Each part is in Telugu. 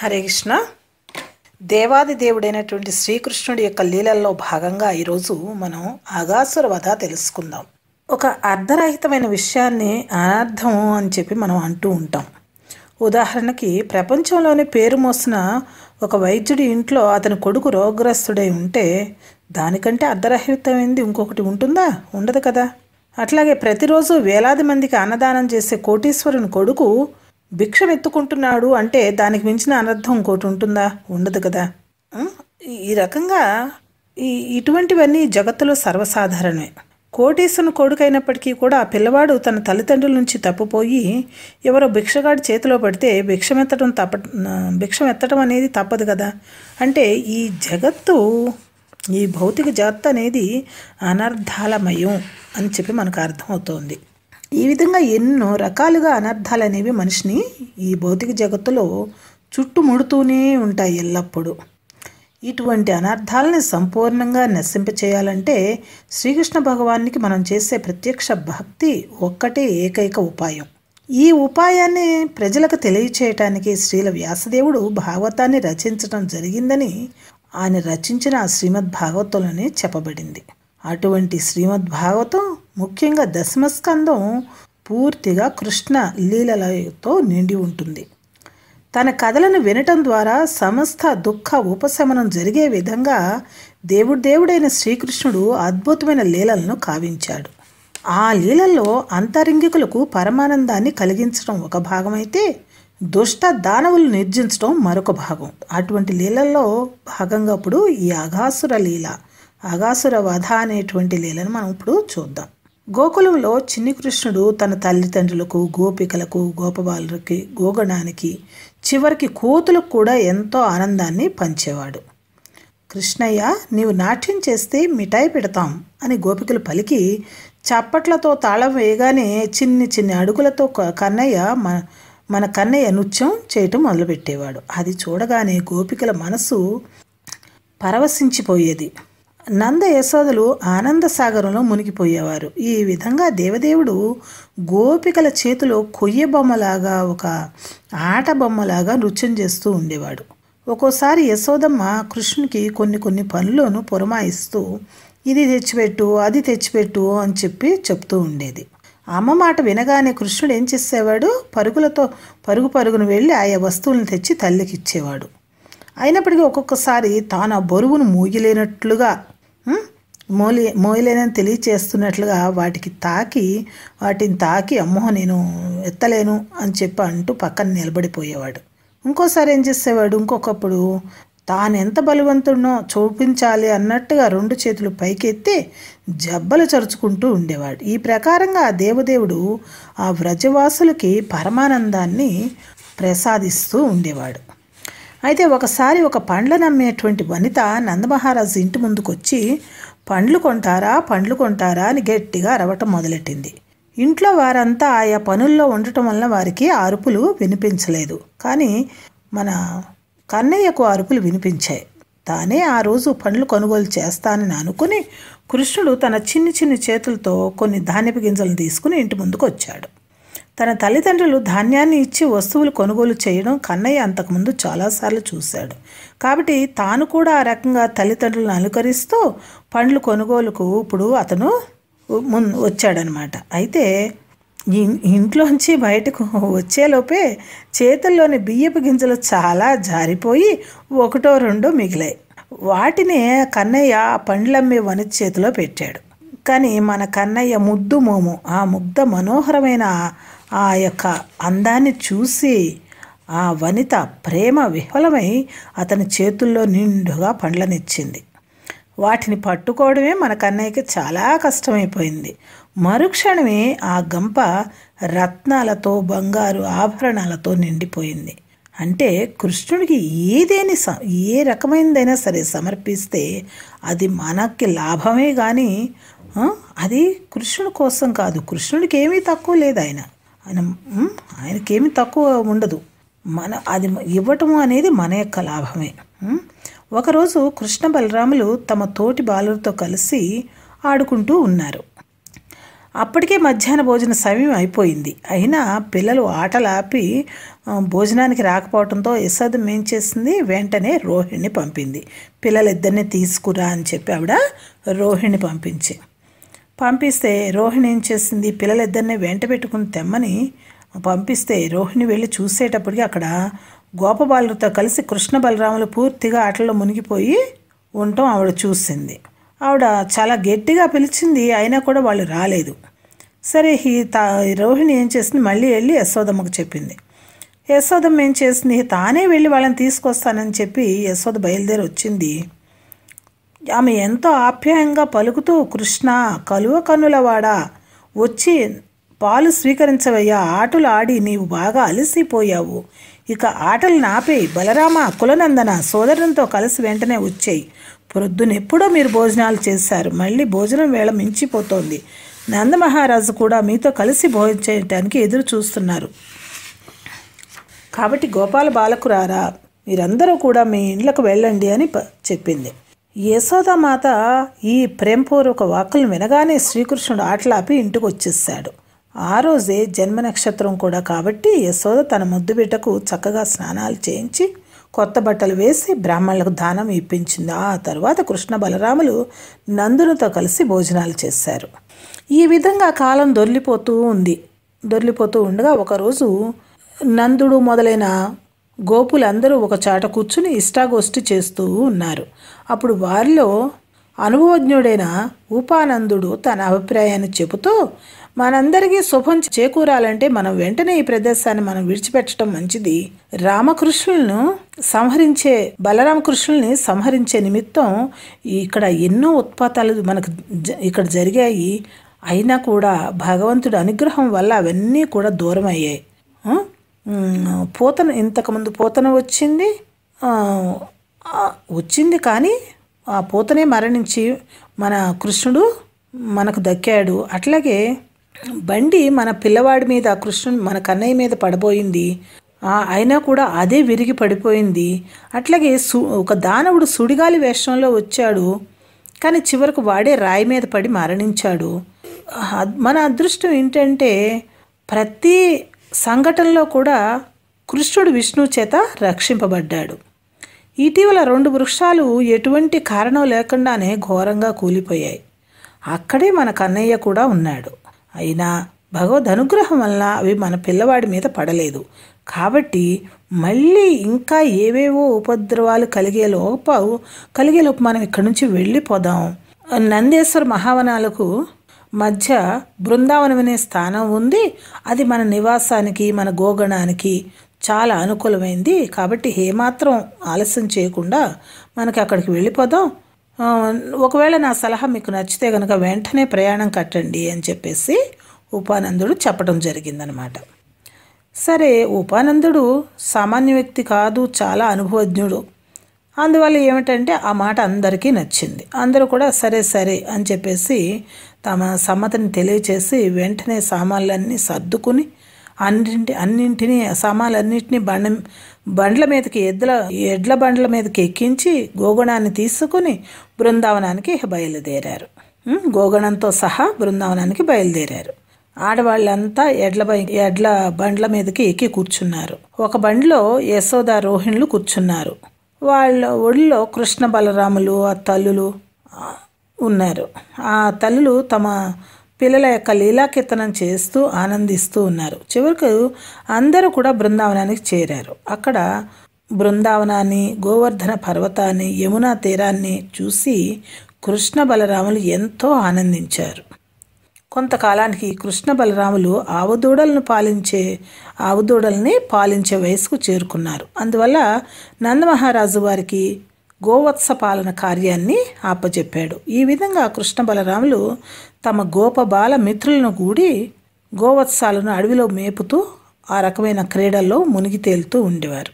హరే కృష్ణ. దేవాది దేవుడైనటువంటి శ్రీకృష్ణుడి యొక్క లీలల్లో భాగంగా ఈరోజు మనం అఘాసుర వధ తెలుసుకుందాం. ఒక అర్ధరహితమైన విషయాన్ని అనర్థం అని చెప్పి మనం అంటూ ఉంటాం. ఉదాహరణకి, ప్రపంచంలోనే పేరు మోసిన ఒక వైద్యుడి ఇంట్లో అతని కొడుకు రోగగ్రస్తుడై ఉంటే దానికంటే అర్ధరహితమైంది ఇంకొకటి ఉంటుందా? ఉండదు కదా. అట్లాగే ప్రతిరోజు వేలాది మందికి అన్నదానం చేసే కోటీశ్వరుని కొడుకు భిక్షమెత్తుకుంటున్నాడు అంటే దానికి మించిన అనర్థం ఇంకోటి ఉంటుందా? ఉండదు కదా. ఈ రకంగా ఇటువంటివన్నీ జగత్తులో సర్వసాధారణమే. కోటీశ్వరుని కొడుకైనప్పటికీ కూడా ఆ పిల్లవాడు తన తల్లిదండ్రుల నుంచి తప్పిపోయి ఎవరో భిక్షగాడి చేతిలో పడితే భిక్షమెత్తడం అనేది తప్పదు కదా. అంటే ఈ జగత్తు, ఈ భౌతిక జగత్తు అనేది అనర్థాలమయం అని చెప్పి మనకు అర్థమవుతోంది. ఈ విధంగా ఎన్నో రకాలుగా అనర్థాలు అనేవి మనిషిని ఈ భౌతిక జగత్తులో చుట్టుముడుతూనే ఉంటాయి ఎల్లప్పుడూ. ఇటువంటి అనర్థాలని సంపూర్ణంగా నశింపచేయాలంటే శ్రీకృష్ణ భగవానికి మనం చేసే ప్రత్యక్ష భక్తి ఒక్కటే ఏకైక ఉపాయం. ఈ ఉపాయాన్ని ప్రజలకు తెలియచేయటానికి శ్రీల వ్యాసదేవుడు భాగవతాన్ని రచించడం జరిగిందని ఆయన రచించిన శ్రీమద్ భాగవతంలోనే చెప్పబడింది. అటువంటి శ్రీమద్ భాగవతం ముఖ్యంగా దశమస్కందం పూర్తిగా కృష్ణ లీలలతో నిండి ఉంటుంది. తన కథలను వినటం ద్వారా సమస్త దుఃఖ ఉపశమనం జరిగే విధంగా దేవుడైన శ్రీకృష్ణుడు అద్భుతమైన లీలలను కావించాడు. ఆ లీలల్లో అంతరంగికులకు పరమానందాన్ని కలిగించడం ఒక భాగమైతే దుష్ట దానవులు నిర్జించడం మరొక భాగం. అటువంటి లీలల్లో భాగంగా ఇప్పుడు ఈ అఘాసుర లీల, అఘాసుర వధ అనేటువంటి లీలను మనం ఇప్పుడు చూద్దాం. గోకులంలో చిన్ని కృష్ణుడు తన తల్లిదండ్రులకు, గోపికలకు, గోపబాలులకి, గోగణానికి, చివరికి కోతులకు కూడా ఎంతో ఆనందాన్ని పంచేవాడు. కృష్ణయ్య, నీవు నాట్యం చేస్తే మిఠాయి పెడతాం అని గోపికలు పలికి చప్పట్లతో తాళం వేయగానే చిన్ని చిన్ని అడుగులతో మన కన్నయ్య నృత్యం చేయటం మొదలుపెట్టేవాడు. అది చూడగానే గోపికల మనసు పరవశించిపోయేది. నంద యశోదలు ఆనంద సాగరంలో మునిగిపోయేవారు. ఈ విధంగా దేవదేవుడు గోపికల చేతిలో కొయ్య బొమ్మలాగా, ఒక ఆట బొమ్మలాగా నృత్యం చేస్తూ ఉండేవాడు. ఒక్కోసారి యశోదమ్మ కృష్ణునికి కొన్ని పనులను పురమాయిస్తూ ఇది తెచ్చిపెట్టు, అది తెచ్చిపెట్టు అని చెప్తూ ఉండేది. అమ్మ మాట వినగానే కృష్ణుడు ఏం చేసేవాడు? పరుగును వెళ్ళి ఆయా వస్తువులను తెచ్చి తల్లికి ఇచ్చేవాడు. అయినప్పటికీ ఒక్కొక్కసారి తాను ఆ బరువును మోయలేనని తెలియచేస్తున్నట్లుగా వాటిని తాకి అమ్మో నేను ఎత్తలేను అని అంటూ పక్కన నిలబడిపోయేవాడు. ఇంకోసారి ఏం చేసేవాడు? ఇంకొకప్పుడు తాను ఎంత బలవంతుడినో చూపించాలి అన్నట్టుగా 2 చేతులు పైకెత్తి జబ్బలు చరుచుకుంటూ ఉండేవాడు. ఈ ప్రకారంగా దేవదేవుడు ఆ వ్రజవాసులకి పరమానందాన్ని ప్రసాదిస్తూ ఉండేవాడు. అయితే ఒకసారి ఒక పండ్లను అమ్మేటువంటి వనిత నందమహారాజు ఇంటి ముందుకు వచ్చి పండ్లు కొంటారా అని గట్టిగా అరవటం మొదలెట్టింది. ఇంట్లో వారంతా ఆయా పనుల్లో ఉండటం వల్ల వారికి అరుపులు వినిపించలేదు. కానీ మన కన్నయ్యకు అరుపులు వినిపించాయి. తానే ఆ రోజు పండ్లు కొనుగోలు చేస్తానని అనుకుని కృష్ణుడు తన చిన్ని చేతులతో కొన్ని ధాన్యపు గింజలను తీసుకుని ఇంటి ముందుకు వచ్చాడు. తన తల్లిదండ్రులు ధాన్యాన్ని ఇచ్చి వస్తువులు కొనుగోలు చేయడం కన్నయ్య అంతకుముందు చాలాసార్లు చూశాడు. కాబట్టి తాను కూడా ఆ రకంగా తల్లిదండ్రులను అనుకరిస్తూ పండ్లు కొనుగోలుకు ఇప్పుడు అతను వచ్చాడనమాట. అయితే ఇంట్లోంచి బయటకు వచ్చేలోపే చేతుల్లోని బియ్యపు గింజలు చాలా జారిపోయి 1-2 మిగిలాయి. వాటిని కన్నయ్య పండ్లమ్మే వనిత చేతిలో పెట్టాడు. కానీ మన కన్నయ్య ముద్దు మోము ఆ ముగ్ధ మనోహరమైన ఆ యొక్క అందాన్ని చూసి ఆ వనిత ప్రేమ విఫలమై అతని చేతుల్లో నిండుగా పండ్లనిచ్చింది. వాటిని పట్టుకోవడమే మన కన్నయ్యకి చాలా కష్టమైపోయింది. మరుక్షణమే ఆ గంప రత్నాలతో, బంగారు ఆభరణాలతో నిండిపోయింది. అంటే కృష్ణుడికి ఏ రకమైనదైనా సరే సమర్పిస్తే అది మనకి లాభమే కానీ అది కృష్ణుడి కోసం కాదు. కృష్ణుడికి ఏమీ తక్కువ లేదు. ఆయనకేమీ తక్కువ ఉండదు. అది ఇవ్వటము అనేది మన యొక్క లాభమే. ఒకరోజు కృష్ణ బలరాములు తమ తోటి బాలులతో కలిసి ఆడుకుంటూ ఉన్నారు. అప్పటికే మధ్యాహ్న భోజన సమయం అయిపోయింది. అయినా పిల్లలు ఆటలాపి భోజనానికి రాకపోవడంతో యశోదమ్మ ఏం చేసింది, వెంటనే రోహిణిని పంపింది. పిల్లలిద్దరిని తీసుకురా అని చెప్పి ఆవిడ రోహిణిని పంపిస్తే రోహిణి ఏం చేసింది, పిల్లలిద్దరిని వెంట పెట్టుకుని తెమ్మని పంపిస్తే రోహిణి వెళ్ళి చూసేటప్పటికి అక్కడ గోపబాలులతో కలిసి కృష్ణ బలరాములు పూర్తిగా ఆటల్లో మునిగిపోయి ఉండటం ఆవిడ చూసింది. ఆవిడ చాలా గట్టిగా పిలిచింది, అయినా కూడా వాళ్ళు రాలేదు. సరే రోహిణి ఏం చేసింది, మళ్ళీ వెళ్ళి యశోదమ్మకు చెప్పింది. యశోదమ్మ ఏం చేసింది, తానే వెళ్ళి వాళ్ళని తీసుకొస్తానని చెప్పి యశోద బయలుదేరి వచ్చింది. ఆమె ఎంతో ఆప్యాయంగా పలుకుతూ, కృష్ణ కలువ కన్నులవాడా, వచ్చి పాలు స్వీకరించవయ్యా, ఆటలు ఆడి నీవు బాగా అలసిపోయావు, ఇక ఆటలు నాపేయి, బలరామ కులనందన సోదరునితో కలిసి వెంటనే వచ్చేయి, ప్రొద్దునెప్పుడో మీరు భోజనాలు చేశారు, మళ్ళీ భోజనం వేళ మించిపోతోంది, నందమహారాజు కూడా మీతో కలిసి భోజనం చేయటానికి ఎదురు చూస్తున్నారు, కాబట్టి గోపాల బాలకురారా మీరందరూ కూడా మీ ఇండ్లకు వెళ్ళండి అని చెప్పింది. యశోదామాత ఈ ప్రేమపూర్వక వాక్కులను వినగానే శ్రీకృష్ణుడు ఆటలాపి ఇంటికి వచ్చేసాడు. ఆ రోజే జన్మ నక్షత్రం కూడా కాబట్టి యశోద తన ముద్దు బిడ్డకు చక్కగా స్నానాలు చేయించి కొత్త బట్టలు వేసి బ్రాహ్మణులకు దానం ఇప్పించింది. ఆ తర్వాత కృష్ణ బలరాములు నందునితో కలిసి భోజనాలు చేశారు. ఈ విధంగా కాలం దొర్లిపోతూ ఉండగా ఒకరోజు నందుడు మొదలైన గోపులందరూ ఒక చాట కూర్చుని ఇష్టాగోష్ఠి చేస్తూ ఉన్నారు. అప్పుడు వారిలో అనుభవజ్ఞుడైన ఉపానందుడు తన అభిప్రాయాన్ని చెబుతూ, మనందరికీ శుభం చేకూరాలంటే మనం వెంటనే ఈ ప్రదేశాన్ని మనం విడిచిపెట్టడం మంచిది. బలరామకృష్ణుల్ని సంహరించే నిమిత్తం ఇక్కడ ఎన్నో ఉత్పాతాలు మనకు ఇక్కడ జరిగాయి. అయినా కూడా భగవంతుడి అనుగ్రహం వల్ల అవన్నీ కూడా దూరం అయ్యాయి. ఇంతకుముందు పోతన వచ్చింది కానీ ఆ పోతనే మరణించి మన కృష్ణుడు మనకు దక్కాడు. అట్లాగే బండి మన పిల్లవాడి మీద, కృష్ణుడు మన కన్నయ్య మీద పడబోయింది, అయినా కూడా అదే విరిగి పడిపోయింది. అట్లాగే ఒక దానవుడు సుడిగాలి వేషంలో వచ్చాడు, కానీ చివరకు వాడే రాయి మీద పడి మరణించాడు. మన అదృష్టం ఏంటంటే ప్రతి సంఘటనలో కూడా కృష్ణుడు విష్ణువు చేత రక్షింపబడ్డాడు. ఇటీవల 2 వృక్షాలు ఎటువంటి కారణం లేకుండానే ఘోరంగా కూలిపోయాయి. అక్కడే మన కన్నయ్య కూడా ఉన్నాడు. అయినా భగవద్ అనుగ్రహం వల్ల అవి మన పిల్లవాడి మీద పడలేదు. కాబట్టి మళ్ళీ ఇంకా ఏవేవో ఉపద్రవాలు కలిగేలోపు మనం ఇక్కడి నుంచి వెళ్ళిపోదాం. నందేశ్వర మహావనాలకు మధ్య బృందావనం అనే స్థానం ఉంది. అది మన నివాసానికి, మన గోగణానికి చాలా అనుకూలమైంది. కాబట్టి ఏమాత్రం ఆలస్యం చేయకుండా మనకి అక్కడికి వెళ్ళిపోదాం. ఒకవేళ నా సలహా మీకు నచ్చితే కనుక వెంటనే ప్రయాణం కట్టండి అని చెప్పేసి ఉపానందుడు చెప్పడం జరిగిందనమాట. సరే, ఉపానందుడు సామాన్య వ్యక్తి కాదు, చాలా అనుభవజ్ఞుడు. అందువల్ల ఏమిటంటే ఆ మాట అందరికీ నచ్చింది. అందరూ కూడా సరే అని చెప్పేసి తమ సమ్మతిని తెలియచేసి వెంటనే సామాన్లన్నీ సర్దుకుని సామాన్లన్నింటినీ బండ్ల మీదకి ఎడ్ల బండ్ల మీదకి ఎక్కించి గోగణాన్ని తీసుకుని బృందావనానికి బయలుదేరారు. గోగణంతో సహా బృందావనానికి బయలుదేరారు. ఆడవాళ్ళంతా ఎడ్ల బండ్ల మీదకి ఎక్కి కూర్చున్నారు. ఒక బండిలో యశోద రోహిణులు కూర్చున్నారు. వాళ్ళ ఒడిలో కృష్ణ బలరాములు ఆ తల్లులు ఉన్నారు. ఆ తల్లులు తమ పిల్లల యొక్క లీలాకీర్తనం చేస్తూ ఆనందిస్తూ ఉన్నారు. చివరకు అందరూ కూడా బృందావనానికి చేరారు. అక్కడ బృందావనాన్ని, గోవర్ధన పర్వతాన్ని, యమునా తీరాన్ని చూసి కృష్ణ బలరాములు ఎంతో ఆనందించారు. కొంతకాలానికి కృష్ణ బలరాములు ఆవుదూడల్ని పాలించే వయసుకు చేరుకున్నారు. అందువల్ల నందమహారాజు వారికి గోవత్స పాలన కార్యాన్ని అప్పచెప్పాడు. ఈ విధంగా కృష్ణ బలరాములు తమ గోపబాల మిత్రులను కూడి గోవత్సాలను అడవిలో మేపుతూ ఆ రకమైన క్రీడల్లో మునిగి తేలుతూ ఉండేవారు.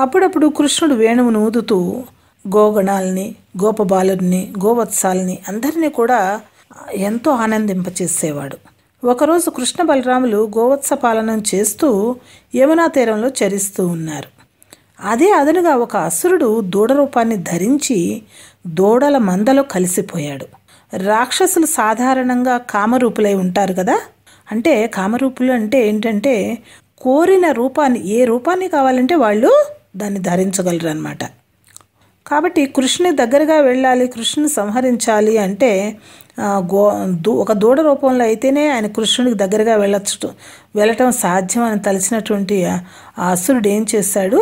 అప్పుడప్పుడు కృష్ణుడు వేణువును ఊదుతూ గోగణాలని, గోపబాలుని, గోవత్సాలని అందరినీ కూడా ఎంతో ఆనందింపచేసేవాడు. ఒకరోజు కృష్ణ బలరాములు గోవత్స పాలనం చేస్తూ యమునా తీరంలో చరిస్తూ ఉన్నారు. అదే అదనుగా ఒక అసురుడు దూడ రూపాన్ని ధరించి దూడల మందలో కలిసిపోయాడు. రాక్షసులు సాధారణంగా కామరూపులై ఉంటారు కదా. అంటే కామరూపులు అంటే ఏంటంటే కోరిన రూపాన్ని, ఏ రూపాన్ని కావాలంటే వాళ్ళు దాన్ని ధరించగలరు అన్నమాట. కాబట్టి కృష్ణుని దగ్గరగా వెళ్ళాలి, కృష్ణుని సంహరించాలి అంటే ఒక దూడ రూపంలో అయితేనే ఆయన కృష్ణుడికి దగ్గరగా వెళ్ళటం సాధ్యం అని తలిచినటువంటి ఆ అసురుడు ఏం చేశాడు,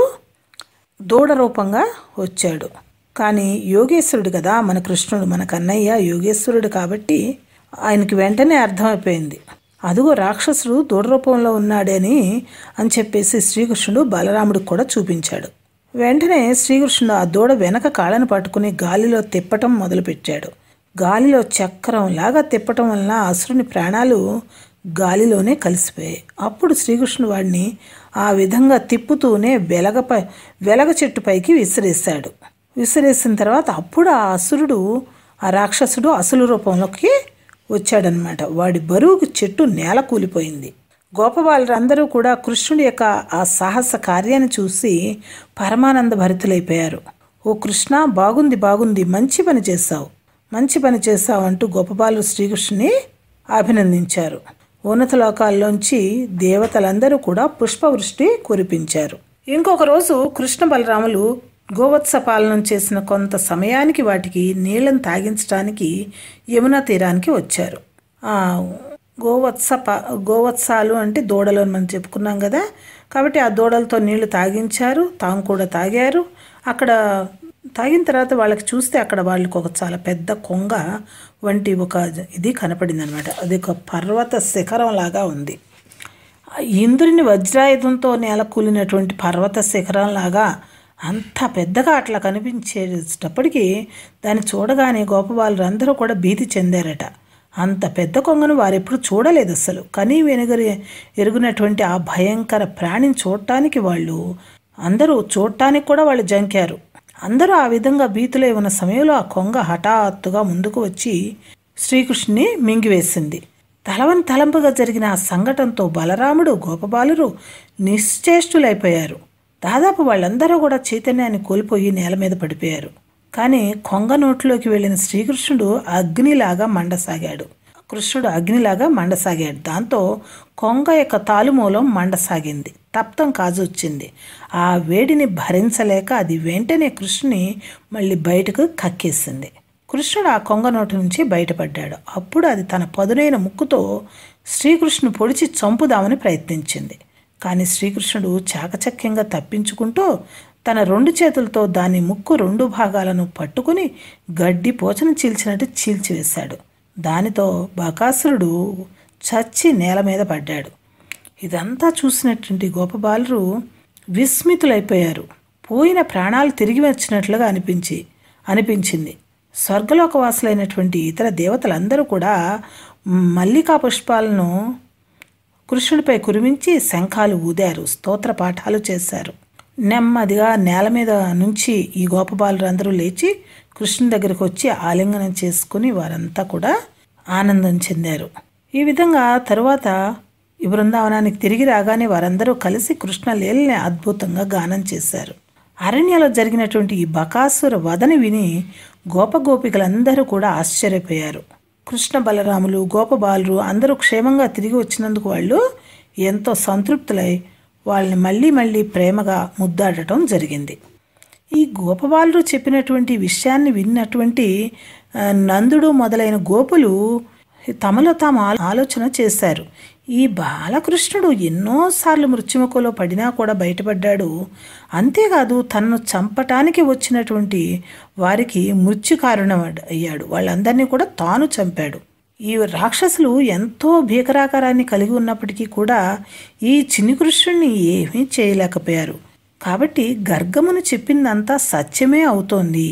దూడ రూపంగా వచ్చాడు. కానీ యోగేశ్వరుడు కదా మన కృష్ణుడు, మన కన్నయ్య యోగేశ్వరుడు కాబట్టి ఆయనకి వెంటనే అర్థమైపోయింది, అదిగో రాక్షసుడు దూడ రూపంలో ఉన్నాడని అని చెప్పేసి శ్రీకృష్ణుడు బలరాముడికి కూడా చూపించాడు. వెంటనే శ్రీకృష్ణుడు ఆ దూడ వెనక కాళ్ళను పట్టుకుని గాలిలో తిప్పటం మొదలుపెట్టాడు. గాలిలో చక్రంలాగా తిప్పటం వలన అసురుని ప్రాణాలు గాలిలోనే కలిసిపోయాయి. అప్పుడు శ్రీకృష్ణుడు వాడిని ఆ విధంగా తిప్పుతూనే వెలగ చెట్టుపైకి విసిరేశాడు. విసిరేసిన తర్వాత అప్పుడు ఆ రాక్షసుడు అసలు రూపంలోకి వచ్చాడనమాట. వాడి బరువుకు చెట్టు నేల కూలిపోయింది. గోపబాలురందరూ కూడా కృష్ణుడి యొక్క ఆ సాహస కార్యాన్ని చూసి పరమానంద భరితులైపోయారు. ఓ కృష్ణ, బాగుంది బాగుంది, మంచి పని చేశావు అంటూ గోపబాలు శ్రీకృష్ణుని అభినందించారు. ఉన్నత లోకాల్లోంచి దేవతలందరూ కూడా పుష్పవృష్టి కురిపించారు. ఇంకొక రోజు కృష్ణ బలరాములు గోవత్స పాలనం చేసిన కొంత సమయానికి వాటికి నీళ్లను తాగించడానికి యమునా తీరానికి వచ్చారు. గోవత్సాలు అంటే దూడలు అని మనం చెప్పుకున్నాం కదా. కాబట్టి ఆ దూడలతో నీళ్లు తాగించారు, తాము కూడా తాగారు. అక్కడ తాగిన తర్వాత వాళ్ళకి చూస్తే అక్కడ వాళ్ళకి ఒక చాలా పెద్ద కొంగ వంటి ఒక ఇది కనపడింది అనమాట. అది ఒక పర్వత శిఖరం లాగా ఉంది. ఇంద్రుని వజ్రాయుధంతో నేల కూలినటువంటి పర్వత శిఖరం లాగా అంత పెద్దగా అట్లా కనిపించేటప్పటికీ దాన్ని చూడగానే గోపబాలురందరూ కూడా భీతి చెందారట. అంత పెద్ద కొంగను వారెప్పుడు చూడలేదు అసలు. కనీ ఎరుగునటువంటి ఆ భయంకర ప్రాణిని చూడటానికి కూడా వాళ్ళు జంకారు. అందరూ ఆ విధంగా భీతులై ఉన్న సమయంలో ఆ కొంగ హఠాత్తుగా ముందుకు వచ్చి శ్రీకృష్ణుని మింగివేసింది. తలంపుగా జరిగిన ఆ సంఘటనతో బలరాముడు, గోపబాలురు నిశ్చేష్టులైపోయారు. దాదాపు వాళ్ళందరూ కూడా చైతన్యాన్ని కోల్పోయి నేల మీద పడిపోయారు. కానీ కొంగ నోట్లోకి వెళ్ళిన శ్రీకృష్ణుడు అగ్నిలాగా మండసాగాడు. దాంతో కొంగ యొక్క తాలుమూలం మండసాగింది, తప్తం కాజొచ్చింది. ఆ వేడిని భరించలేక అది వెంటనే కృష్ణుని మళ్ళీ బయటకు కక్కేసింది. కృష్ణుడు ఆ కొంగ నోటి నుంచి బయటపడ్డాడు. అప్పుడు అది తన పదునైన ముక్కుతో శ్రీకృష్ణుని పొడిచి చంపుదామని ప్రయత్నించింది. కానీ శ్రీకృష్ణుడు చాకచక్యంగా తప్పించుకుంటూ తన 2 చేతులతో దాని ముక్కు 2 భాగాలను పట్టుకుని గడ్డి పోచను చీల్చినట్టు చీల్చివేశాడు. దానితో బకాసురుడు చచ్చి నేల మీద పడ్డాడు. ఇదంతా చూసినటువంటి గోపబాలురు విస్మితులైపోయారు. పోయిన ప్రాణాలు తిరిగి వచ్చినట్లుగా అనిపించింది. స్వర్గలోకవాసులైనటువంటి ఇతర దేవతలందరూ కూడా మల్లికా పుష్పాలను కృష్ణుడిపై కురిమించి శంఖాలు ఊదారు, స్తోత్ర పాఠాలు చేశారు. నెమ్మదిగా నేల మీద నుంచి ఈ గోపబాలురందరూ లేచి కృష్ణుని దగ్గరకు వచ్చి ఆలింగనం చేసుకుని వారంతా కూడా ఆనందం చెందారు. ఈ విధంగా తరువాత ఈ బృందావనానికి తిరిగి రాగానే వారందరూ కలిసి కృష్ణ లీలని అద్భుతంగా గానం చేశారు. అరణ్యంలో జరిగినటువంటి ఈ బకాసుర వధని విని గోపగోపికలందరూ కూడా ఆశ్చర్యపోయారు. కృష్ణ బలరాములు, గోపబాలురు అందరూ క్షేమంగా తిరిగి వచ్చినందుకు వాళ్ళు ఎంతో సంతృప్తులై వాళ్ళని మళ్ళీ ప్రేమగా ముద్దాడటం జరిగింది. ఈ గోపబాలురు చెప్పినటువంటి విషయాన్ని విన్నటువంటి నందుడు మొదలైన గోపులు తమలో తాము ఆలోచన చేశారు. ఈ బాలకృష్ణుడు ఎన్నోసార్లు మృత్యుముఖంలో పడినా కూడా బయటపడ్డాడు. అంతేకాదు తనను చంపటానికి వచ్చినటువంటి వారికి మృత్యు కారణం అయ్యాడు. వాళ్ళందరినీ కూడా తాను చంపాడు. ఈ రాక్షసులు ఎంతో భీకరాకారాన్ని కలిగి ఉన్నప్పటికీ కూడా ఈ చిన్ని కృష్ణుడిని ఏమీ చేయలేకపోయారు. కాబట్టి గర్గమును చెప్పిందంతా సత్యమే అవుతోంది,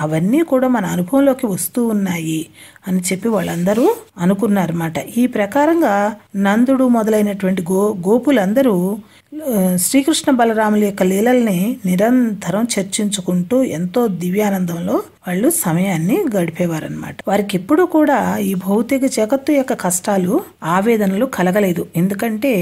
అవన్నీ కూడా మన అనుభవంలోకి వస్తూ ఉన్నాయి అని చెప్పి వాళ్ళందరూ అనుకున్నారన్నమాట. ఈ ప్రకారంగా నందుడు మొదలైనటువంటి గోపులందరూ శ్రీకృష్ణ బలరాముల యొక్క లీలల్ని నిరంతరం చర్చించుకుంటూ ఎంతో దివ్యానందంలో వాళ్ళు సమయాన్ని గడిపేవారనమాట. వారికి ఎప్పుడు కూడా ఈ భౌతిక జగత్తు యొక్క కష్టాలు, ఆవేదనలు కలగలేదు. ఎందుకంటే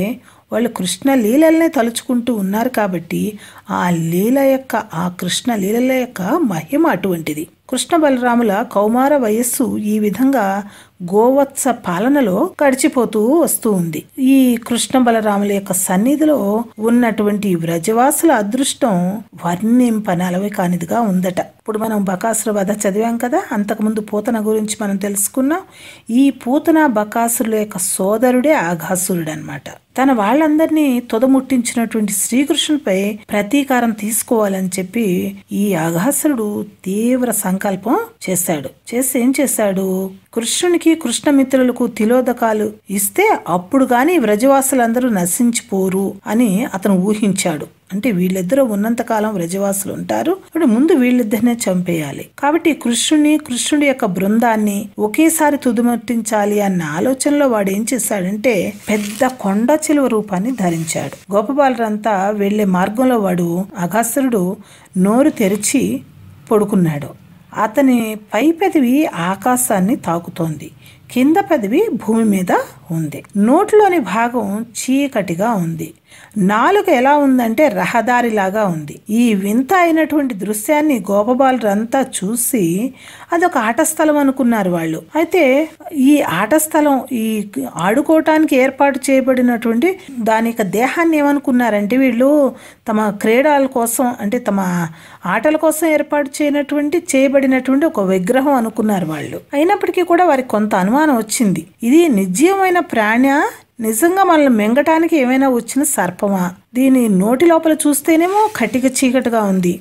వాళ్ళు కృష్ణ లీలల్నే తలుచుకుంటూ ఉన్నారు కాబట్టి ఆ కృష్ణ లీలల యొక్క మహిమ అటువంటిది. కృష్ణ బలరాముల కౌమార వయస్సు ఈ విధంగా గోవత్స పాలనలో గడిచిపోతూ వస్తూ ఉంది. ఈ కృష్ణ బలరాముల యొక్క సన్నిధిలో ఉన్నటువంటి వ్రజవాసుల అదృష్టం వర్ణింపనలవి కానిదిగా ఉందట. ఇప్పుడు మనం బకాసుర వధ చదివాం కదా, అంతకుముందు పూతన గురించి మనం తెలుసుకున్నాం. ఈ పూతన బకాసురుల యొక్క సోదరుడే ఆఘాసురుడు అన్నమాట. తన వాళ్ళందరినీ తొదముట్టించినటువంటి శ్రీకృష్ణుడిపై ప్రతీకారం తీసుకోవాలని చెప్పి ఈ ఆఘాసురుడు తీవ్ర సంకల్పం చేశాడు. ఏం చేశాడు, కృష్ణునికి కృష్ణమిత్రులకు తిలోదకాలు ఇస్తే అప్పుడు గాని వ్రజవాసులందరూ నశించిపోరు అని అతను ఊహించాడు. అంటే వీళ్ళిద్దరూ ఉన్నంతకాలం వ్రజవాసులు ఉంటారు, ఇప్పుడు ముందు వీళ్ళిద్దరినే చంపేయాలి. కాబట్టి కృష్ణుడి యొక్క బృందాన్ని ఒకేసారి తుదిమట్టించాలి అన్న ఆలోచనలో వాడు ఏం చేశాడంటే పెద్ద కొండ చిలువ రూపాన్ని ధరించాడు. గోపబాలురంతా వెళ్లే మార్గంలో వాడు అఘాసురుడు నోరు తెరిచి పడుకున్నాడు. అతని పై పెదవి ఆకాశాన్ని తాకుతోంది, కింద పెదవి భూమి మీద ఉంది. నోట్లోని భాగం చీకటిగా ఉంది. నాలుక ఎలా ఉందంటే రహదారిలాగా ఉంది. ఈ వింత అయినటువంటి దృశ్యాన్ని గోపబాలురంతా చూసి అదొక ఆట స్థలం అనుకున్నారు వాళ్ళు. అయితే ఈ ఆట స్థలం, ఈ ఆడుకోవటానికి ఏర్పాటు చేయబడినటువంటి దాని యొక్క దేహాన్ని ఏమనుకున్నారంటే వీళ్ళు తమ క్రీడల కోసం, అంటే తమ ఆటల కోసం ఏర్పాటు చేయబడినటువంటి ఒక విగ్రహం అనుకున్నారు వాళ్ళు. అయినప్పటికీ కూడా వారికి కొంత అనుమానం వచ్చింది. ఇది నిర్జీవమైన ప్రాణ, నిజంగా మనల్ని మింగటానికి ఏమైనా వచ్చిన సర్పమా? దీని నోటి లోపల చూస్తేనేమో కటిక చీకటిగా ఉంది,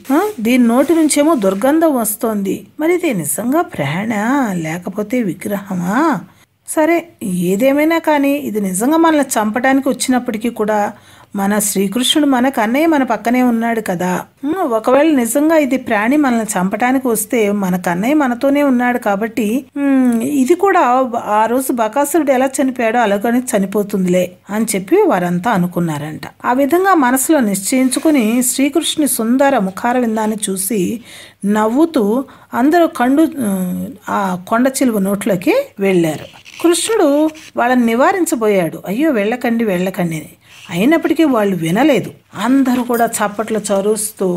దీని నోటి నుంచేమో దుర్గంధం వస్తోంది. మరి ఇది నిజంగా ప్రాణ లేకపోతే విగ్రహమా? సరే, ఏదేమైనా కానీ ఇది నిజంగా మనల్ని చంపడానికి వచ్చినప్పటికీ కూడా మన శ్రీకృష్ణుడు మన కన్నయ్య మన పక్కనే ఉన్నాడు కదా. ఒకవేళ నిజంగా ఇది ప్రాణి మనల్ని చంపటానికి వస్తే మన కన్నయ్య మనతోనే ఉన్నాడు కాబట్టి ఇది కూడా ఆ రోజు బకాసురుడు ఎలా చనిపోయాడో అలాగనే చనిపోతుందిలే అని చెప్పి వారంతా అనుకున్నారంట. ఆ విధంగా మనసులో నిశ్చయించుకుని శ్రీకృష్ణుని సుందర ముఖార విందాన్ని చూసి నవ్వుతూ అందరూ ఆ కొండ చిలువ నోట్లోకి వెళ్ళారు. కృష్ణుడు వాళ్ళని నివారించబోయాడు, అయ్యో వెళ్ళకండి వెళ్ళకండి అని. అయినప్పటికీ వాళ్ళు వినలేదు. అందరూ కూడా చప్పట్లు చరుస్తూ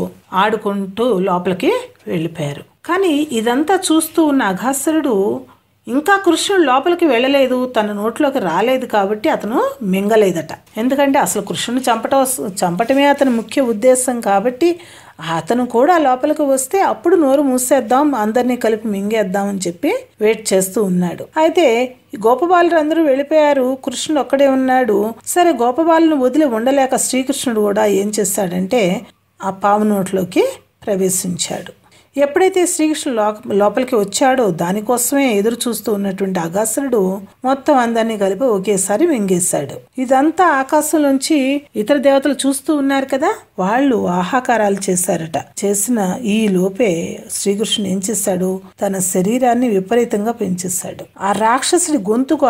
ఆడుకుంటూ లోపలికి వెళ్ళిపోయారు. కానీ ఇదంతా చూస్తూ ఉన్న అఘాసురుడు ఇంకా కృష్ణుడు లోపలికి వెళ్ళలేదు, తన నోట్లోకి రాలేదు కాబట్టి అతను మింగలేదట. ఎందుకంటే అసలు కృష్ణుని చంపటమే అతని ముఖ్య ఉద్దేశం కాబట్టి అతను కూడా లోపలికి వస్తే అప్పుడు నోరు మూసేద్దాం, అందరినీ కలిపి మింగేద్దాం అని చెప్పి వెయిట్ చేస్తూ ఉన్నాడు. అయితే గోపబాలురు అందరూ వెళ్ళిపోయారు, కృష్ణుడు ఒక్కడే ఉన్నాడు. సరే, గోపబాలును వదిలి ఉండలేక శ్రీకృష్ణుడు కూడా ఏం చేశాడంటే ఆ పాము నోట్లోకి ప్రవేశించాడు. ఎప్పుడైతే శ్రీకృష్ణుడు లోపలికి వచ్చాడో దానికోసమే ఎదురు చూస్తూ ఉన్నటువంటి అఘాసురుడు మొత్తం అందరినీ కలిపి ఒకేసారి మింగేశాడు. ఇదంతా ఆకాశంలోంచి ఇతర దేవతలు చూస్తూ ఉన్నారు కదా, వాళ్ళు ఆహాకారాలు చేశారట. చేసిన ఈ లోపే శ్రీకృష్ణుడు ఏం చేశాడు, తన శరీరాన్ని విపరీతంగా పెంచేశాడు. ఆ రాక్షసుడి గొంతుకు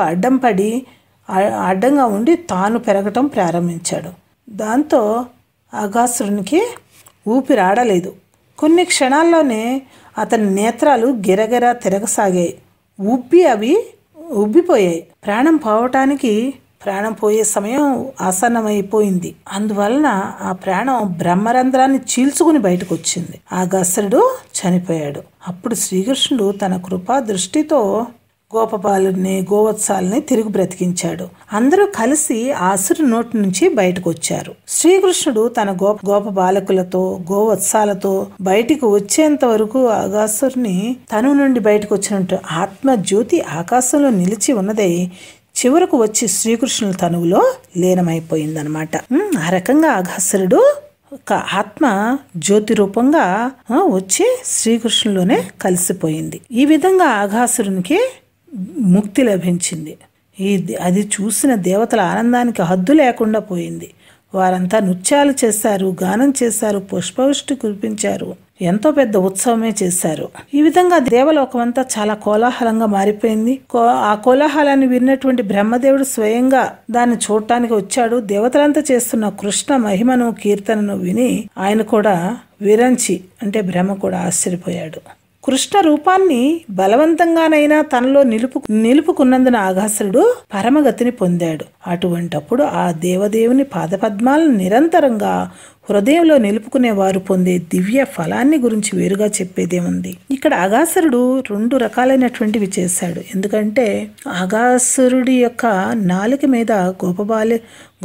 అడ్డంగా ఉండి తాను పెరగటం ప్రారంభించాడు. దాంతో అఘాసురునికి ఊపిరాడలేదు. కొన్ని క్షణాల్లోనే అతని నేత్రాలు గిరగిరా తిరగసాగాయి, ఉబ్బిపోయాయి. ప్రాణం పోయే సమయం ఆసన్నమైపోయింది. అందువలన ఆ ప్రాణం బ్రహ్మరంధ్రాన్ని చీల్చుకుని బయటకు వచ్చింది. అఘాసురుడు చనిపోయాడు. అప్పుడు శ్రీకృష్ణుడు తన కృపా దృష్టితో గోపబాలుని గోవత్సాలని తిరిగి బ్రతికించాడు. అందరూ కలిసి ఆ అసురు నోటి నుంచి బయటకు వచ్చారు. శ్రీకృష్ణుడు తన గోప బాలకులతో గోవత్సాలతో బయటికి వచ్చేంత వరకు అఘాసురుని తను నుండి బయటకు వచ్చినట్టు ఆత్మజ్యోతి ఆకాశంలో నిలిచి ఉన్నదై చివరకు వచ్చి శ్రీకృష్ణుల తనువులో లీనమైపోయిందనమాట. ఆ రకంగా అఘాసురుడు ఒక ఆత్మ జ్యోతి రూపంగా వచ్చి శ్రీకృష్ణులోనే కలిసిపోయింది. ఈ విధంగా అఘాసురునికి ముక్తి లభించింది. అది చూసిన దేవతల ఆనందానికి హద్దు లేకుండా పోయింది. వారంతా నృత్యాలు చేశారు, గానం చేశారు, పుష్పవృష్టి కురిపించారు, ఎంతో పెద్ద ఉత్సవమే చేశారు. ఈ విధంగా దేవలోకమంతా చాలా కోలాహలంగా మారిపోయింది. ఆ కోలాహలాన్ని విన్నటువంటి బ్రహ్మదేవుడు స్వయంగా దాన్ని చూడటానికి వచ్చాడు. దేవతలంతా చేస్తున్న కృష్ణ మహిమను కీర్తనను విని ఆయన కూడా విరంచి, అంటే బ్రహ్మ కూడా ఆశ్చర్యపోయాడు. కృష్ణ రూపాన్ని బలవంతంగానైనా తనలో నిలుపుకున్నందున అఘాసురుడు పరమగతిని పొందాడు. అటువంటప్పుడు ఆ దేవదేవుని పాదపద్మాలను నిరంతరంగా హృదయంలో నిలుపుకునే వారు పొందే దివ్య ఫలాన్ని గురించి వేరుగా చెప్పేదేముంది. ఇక్కడ అగాసురుడు 2 రకాలైనటువంటివి చేశాడు. ఎందుకంటే అగాసురుడి యొక్క నాలుక మీద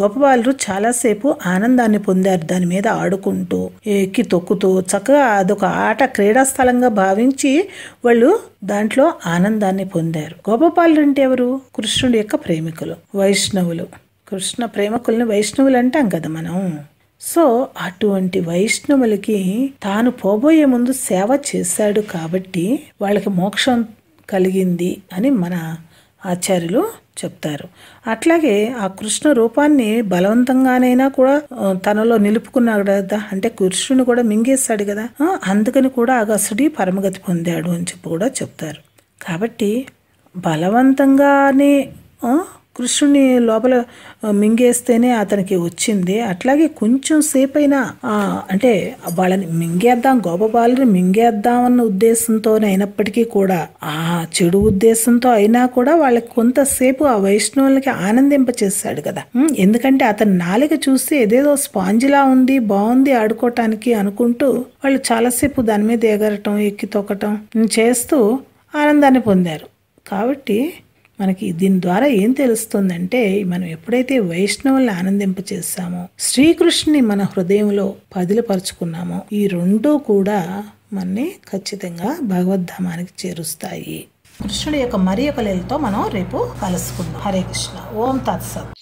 గోపబాలురు చాలాసేపు ఆనందాన్ని పొందారు. దాని మీద ఆడుకుంటూ ఎక్కి తొక్కుతూ చక్కగా అదొక ఆట క్రీడాస్థలంగా భావించి వాళ్ళు దాంట్లో ఆనందాన్ని పొందారు. గోపబాలురు అంటే ఎవరు? కృష్ణుడి యొక్క ప్రేమికులు, వైష్ణవులు. కృష్ణ ప్రేమికుల్ని వైష్ణవులు అంటాం కదా మనం. సో అటువంటి వైష్ణవులకి తాను పోబోయే ముందు సేవ చేశాడు కాబట్టి వాళ్ళకి మోక్షం కలిగింది అని మన ఆచార్యులు చెప్తారు. అట్లాగే ఆ కృష్ణ రూపాన్ని బలవంతంగానైనా కూడా తనలో నిలుపుకున్నాడు కదా, అంటే కృష్ణుని కూడా మింగేశాడు కదా, అందుకని కూడా అగసుడి పరమగతి పొందాడు అని చెప్పి కూడా చెప్తారు. కాబట్టి బలవంతంగానే కృష్ణుని లోపల మింగేస్తేనే అతనికి వచ్చింది. అట్లాగే కొంచెం సేపైనా అంటే వాళ్ళని మింగేద్దాం, గోపబాలుని మింగేద్దాం అన్న ఉద్దేశంతోనే అయినప్పటికీ కూడా, ఆ చెడు ఉద్దేశంతో అయినా కూడా వాళ్ళకి కొంతసేపు ఆ వైష్ణవులకి ఆనందింపచేశాడు కదా. ఎందుకంటే అతని నాలుక చూస్తే ఏదేదో స్పాంజిలా ఉంది, బాగుంది ఆడుకోవటానికి అనుకుంటూ వాళ్ళు చాలాసేపు దాని మీద ఎగరటం, ఎక్కి తొక్కటం చేస్తూ ఆనందాన్ని పొందారు. కాబట్టి మనకి దీని ద్వారా ఏం తెలుస్తుందంటే, మనం ఎప్పుడైతే వైష్ణవుల్ని ఆనందింపచేస్తామో, శ్రీకృష్ణుని మన హృదయంలో పదిలపరుచుకున్నామో, ఈ రెండూ కూడా మనని ఖచ్చితంగా భగవద్ధామానికి చేరుస్తాయి. కృష్ణుడి యొక్క మరి ఒక లీలతో మనం రేపు కలుసుకుందాం. హరే కృష్ణ. ఓం తత్సత్.